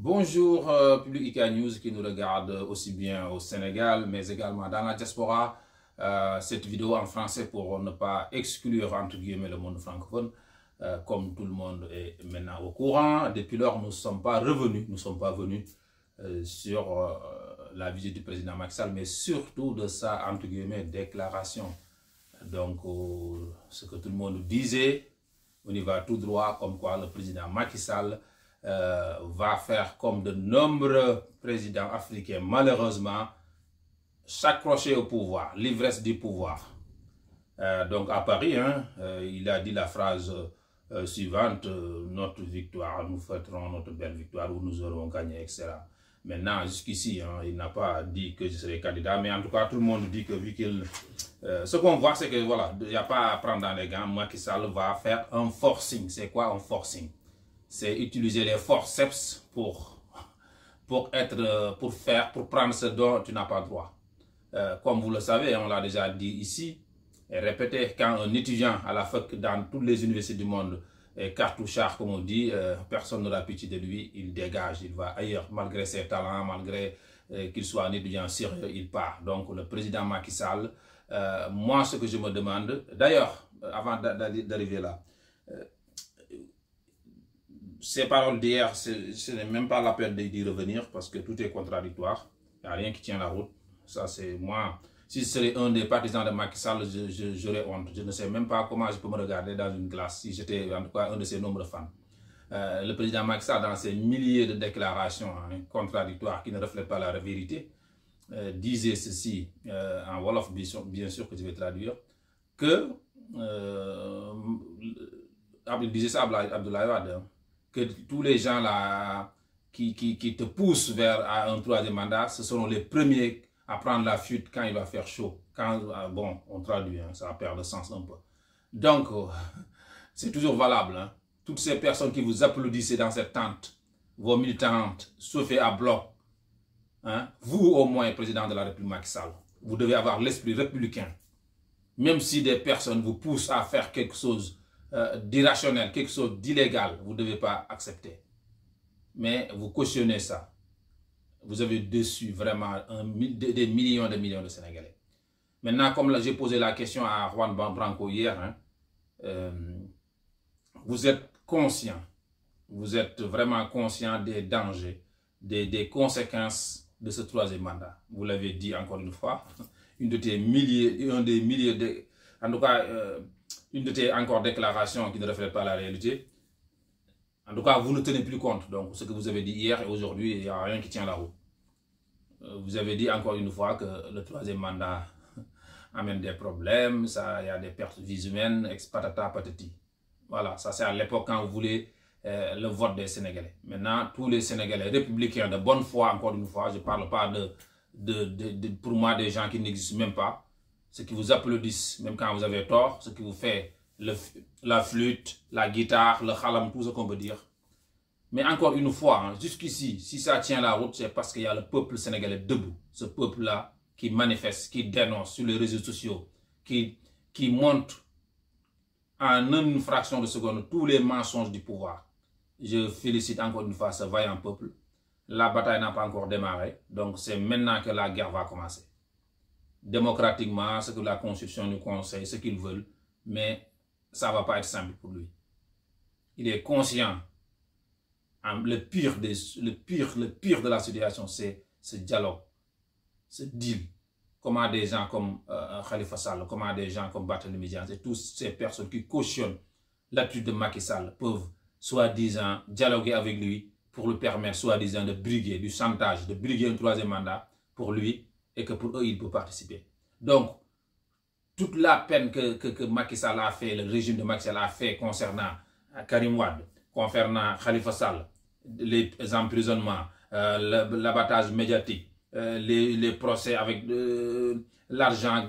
Bonjour, public IK News qui nous regarde aussi bien au Sénégal, mais également dans la diaspora. Cette vidéo en français pour ne pas exclure, entre guillemets, le monde francophone. Comme tout le monde est maintenant au courant, depuis lors, nous ne sommes pas revenus, nous ne sommes pas venus sur la visite du président Macky Sall, mais surtout de sa, entre guillemets, déclaration. Donc, ce que tout le monde disait, on y va tout droit, comme quoi le président Macky Sall va faire comme de nombreux présidents africains, malheureusement, s'accrocher au pouvoir, l'ivresse du pouvoir. Donc à Paris, il a dit la phrase suivante, notre victoire, nous fêterons notre belle victoire où nous aurons gagné, etc. Maintenant, jusqu'ici, il n'a pas dit que je serai candidat, mais en tout cas, tout le monde dit que vu qu'il... ce qu'on voit, c'est que voilà, il n'y a pas à prendre dans les gants. Macky Sall va faire un forcing. C'est quoi un forcing? C'est utiliser les forceps pour prendre ce dont tu n'as pas droit. Comme vous le savez, on l'a déjà dit ici, et répété, quand un étudiant à la fac dans toutes les universités du monde est cartouchard, comme on dit, personne n'aura pitié de lui, il dégage, il va ailleurs, malgré ses talents, malgré qu'il soit un étudiant sérieux, il part. Donc le président Macky Sall, moi ce que je me demande, d'ailleurs, avant d'arriver là, ces paroles d'hier, ce n'est même pas la peine d'y revenir parce que tout est contradictoire. Il n'y a rien qui tient la route. Ça, c'est moi. Si je serais un des partisans de Macky Sall, j'aurais honte. Je ne sais même pas comment je peux me regarder dans une glace si j'étais en tout cas un de ses nombreux fans. Le président Macky Sall, dans ses milliers de déclarations contradictoires qui ne reflètent pas la vérité, disait ceci en Wolof, bien sûr que je vais traduire, que il disait ça à Abdoulaye Wade, que tous les gens là qui te poussent vers un troisième mandat, ce seront les premiers à prendre la fuite quand il va faire chaud. Quand, bon, on traduit, ça va perdre sens un peu. Donc, c'est toujours valable. Toutes ces personnes qui vous applaudissent dans cette tente, vos militantes, sauf à bloc, vous au moins, président de la République Macky Sall, vous devez avoir l'esprit républicain. Même si des personnes vous poussent à faire quelque chose d'irrationnel, quelque chose d'illégal, vous ne devez pas accepter. Mais vous cautionnez ça. Vous avez déçu vraiment des millions de Sénégalais. Maintenant, comme j'ai posé la question à Juan Branco hier, vous êtes conscient, vous êtes vraiment conscient des dangers, des conséquences de ce troisième mandat. Vous l'avez dit encore une fois, une de tes milliers, en tout cas, une de tes encore déclarations qui ne reflète pas la réalité. En tout cas, vous ne tenez plus compte. Donc, ce que vous avez dit hier et aujourd'hui, il n'y a rien qui tient la route. Vous avez dit encore une fois que le troisième mandat amène des problèmes, il y a des pertes de vies humaines, patata patati. Voilà, ça c'est à l'époque quand vous voulez le vote des Sénégalais. Maintenant, tous les Sénégalais républicains de bonne foi, encore une fois, je ne parle pas pour moi des gens qui n'existent même pas, ceux qui vous applaudissent, même quand vous avez tort, ceux qui vous font la flûte, la guitare, le khalam, tout ce qu'on peut dire. Mais encore une fois, jusqu'ici, si ça tient la route, c'est parce qu'il y a le peuple sénégalais debout. Ce peuple-là qui manifeste, qui dénonce sur les réseaux sociaux, qui montre en une fraction de seconde tous les mensonges du pouvoir. Je félicite encore une fois ce vaillant peuple. La bataille n'a pas encore démarré, donc c'est maintenant que la guerre va commencer. Démocratiquement, ce que la Constitution nous conseille, ce qu'ils veulent, mais ça ne va pas être simple pour lui. Il est conscient. Le pire de la situation, c'est ce dialogue, ce deal. Comment des gens comme Khalifa Sall, comment des gens comme Barthélémy Dias et toutes ces personnes qui cautionnent l'attitude de Macky Sall peuvent, soi-disant, dialoguer avec lui pour lui permettre, soi-disant, de briguer du chantage, de briguer un troisième mandat pour lui et que pour eux, il peut participer. Donc, toute la peine que Macky Sall a fait, le régime de Macky Sall a fait concernant Karim Wade, concernant Khalifa Sall, les emprisonnements, l'abattage médiatique, les procès avec l'argent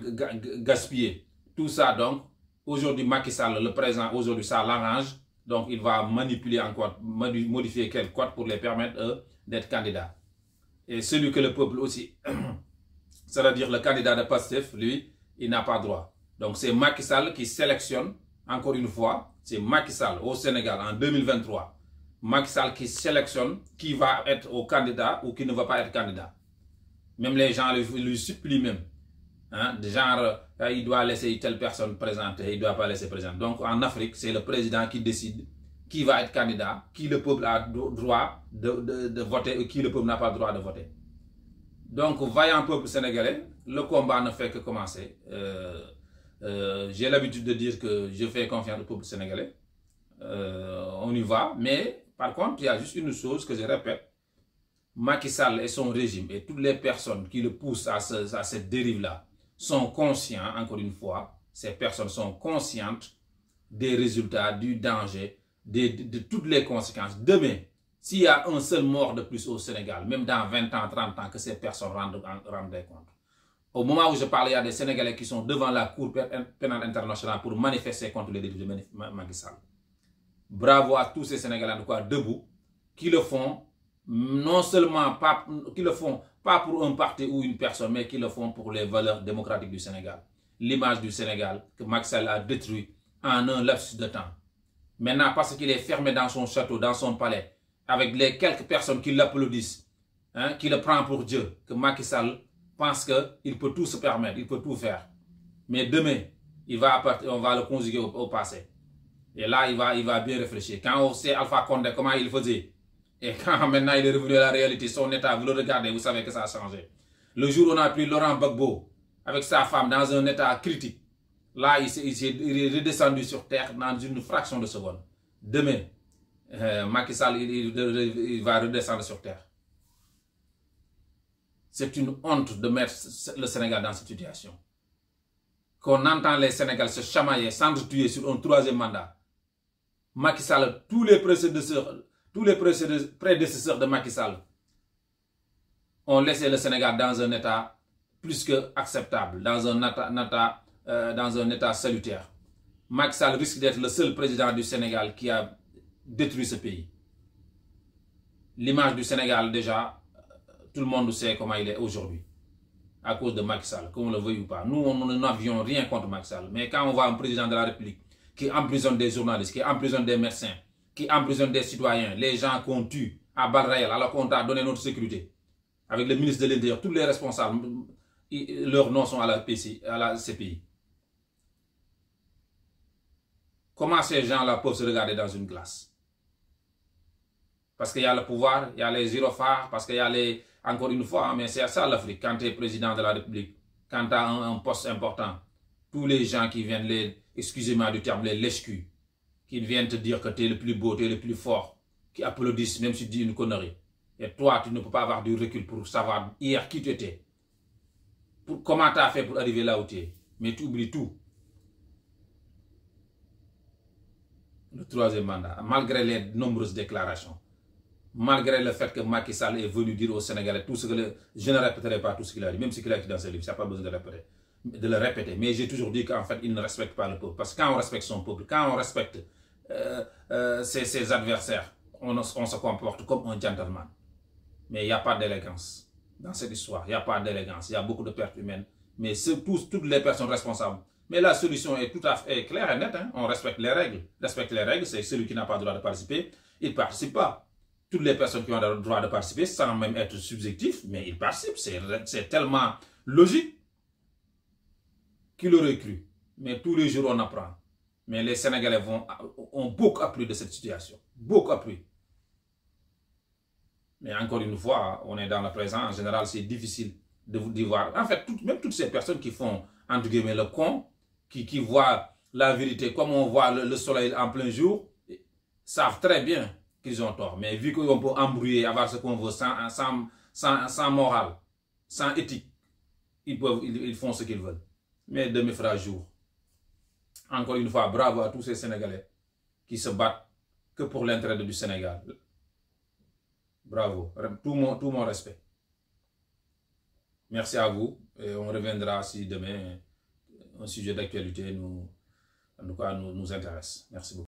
gaspillé, tout ça donc, aujourd'hui Macky Sall, le présent, aujourd'hui ça l'arrange, donc il va manipuler encore, modifier quelques codes pour les permettre d'être candidats. Et celui que le peuple aussi, c'est-à-dire le candidat de Pastef, lui, il n'a pas droit. Donc c'est Macky Sall qui sélectionne, encore une fois, c'est Macky Sall au Sénégal en 2023. Macky Sall qui sélectionne qui va être au candidat ou qui ne va pas être candidat. Même les gens lui supplient même. Hein, de genre, il doit laisser telle personne présenter, il ne doit pas laisser présenter. Donc en Afrique, c'est le président qui décide qui va être candidat, qui le peuple a droit de voter et qui le peuple n'a pas le droit de voter. Donc, vaillant peuple sénégalais, le combat ne fait que commencer. J'ai l'habitude de dire que je fais confiance au peuple sénégalais. On y va, mais par contre, il y a juste une chose que je répète. Macky Sall et son régime et toutes les personnes qui le poussent à cette dérive-là sont conscients, encore une fois, ces personnes sont conscientes des résultats, du danger, de toutes les conséquences. Demain, s'il y a un seul mort de plus au Sénégal, même dans 20 ans, 30 ans, que ces personnes rendent des comptes. Au moment où je parle, il y a des Sénégalais qui sont devant la Cour pénale internationale pour manifester contre les dérives de Macky Sall. Bravo à tous ces Sénégalais, en debout, qui le font non seulement pas, qui le font pas pour un parti ou une personne, mais qui le font pour les valeurs démocratiques du Sénégal. L'image du Sénégal que Macky Sall a détruit en un laps de temps. Maintenant, parce qu'il est fermé dans son château, dans son palais, avec les quelques personnes qui l'applaudissent, hein, qui le prennent pour Dieu, que Macky Sall pense qu'il peut tout se permettre, il peut tout faire. Mais demain, on va le conjuguer au passé. Et là, il va bien réfléchir. Quand on sait Alpha Condé, comment il faisait, et quand maintenant il est revenu à la réalité, son état, vous le regardez, vous savez que ça a changé. Le jour où on a pris Laurent Gbagbo avec sa femme dans un état critique, là, il est redescendu sur terre dans une fraction de seconde. Demain, Macky Sall, il va redescendre sur terre. C'est une honte de mettre le Sénégal dans cette situation. Qu'on entend les Sénégalais se chamailler, s'entretuer sur un troisième mandat. Macky Sall, tous les prédécesseurs de Macky Sall ont laissé le Sénégal dans un état plus que acceptable, dans un état salutaire. Macky Sall risque d'être le seul président du Sénégal qui a détruit ce pays. L'image du Sénégal, déjà, tout le monde sait comment il est aujourd'hui, à cause de Macky Sall, qu'on le veuille ou pas. Nous n'avions rien contre Macky Sall, mais quand on voit un président de la République qui emprisonne des journalistes, qui emprisonne des médecins, qui emprisonne des citoyens, les gens qu'on tue à balles réelles, alors qu'on a donné notre sécurité, avec le ministre de l'Intérieur, tous les responsables, leurs noms sont à la CPI. Comment ces gens-là peuvent se regarder dans une glace? Parce qu'il y a le pouvoir, il y a les gyrophares, parce qu'il y a les... Encore une fois, mais c'est ça l'Afrique, quand tu es président de la République, quand tu as un poste important, tous les gens qui viennent, excusez-moi du terme, les lèche-culs, qui viennent te dire que tu es le plus beau, tu es le plus fort, qui applaudissent même si tu dis une connerie. Et toi, tu ne peux pas avoir du recul pour savoir hier qui tu étais, comment tu as fait pour arriver là où tu es. Mais tu oublies tout. Le troisième mandat, malgré les nombreuses déclarations, malgré le fait que Macky Sall est venu dire aux Sénégalais tout ce que je ne répéterai pas tout ce qu'il a dit, même ce qu'il a dit dans ses livres, il n'y a pas besoin de le répéter. Mais j'ai toujours dit qu'en fait, il ne respecte pas le peuple. Parce que quand on respecte son peuple, quand on respecte ses adversaires, on se comporte comme un gentleman. Mais il n'y a pas d'élégance dans cette histoire. Il n'y a pas d'élégance. Il y a beaucoup de pertes humaines. Mais toutes les personnes responsables. Mais la solution est tout à fait claire et nette. Hein? On respecte les règles. Respecter les règles, c'est celui qui n'a pas le droit de participer. Il ne participe pas. Toutes les personnes qui ont le droit de participer, sans même être subjectif, mais ils participent. C'est tellement logique qu'il aurait cru. Mais tous les jours, on apprend. Mais les Sénégalais ont beaucoup appris de cette situation. Beaucoup appris. Mais encore une fois, on est dans le présent. En général, c'est difficile de voir. En fait, même toutes ces personnes qui font, entre guillemets, le con, qui voient la vérité comme on voit le soleil en plein jour, savent très bien qu'ils ont tort. Mais vu qu'on peut embrouiller, avoir ce qu'on veut sans morale, sans éthique, ils font ce qu'ils veulent. Mais demain fera jour. Encore une fois, bravo à tous ces Sénégalais qui se battent que pour l'intérêt du Sénégal. Bravo. Tout mon respect. Merci à vous. Et on reviendra si demain un sujet d'actualité nous intéresse. Merci beaucoup.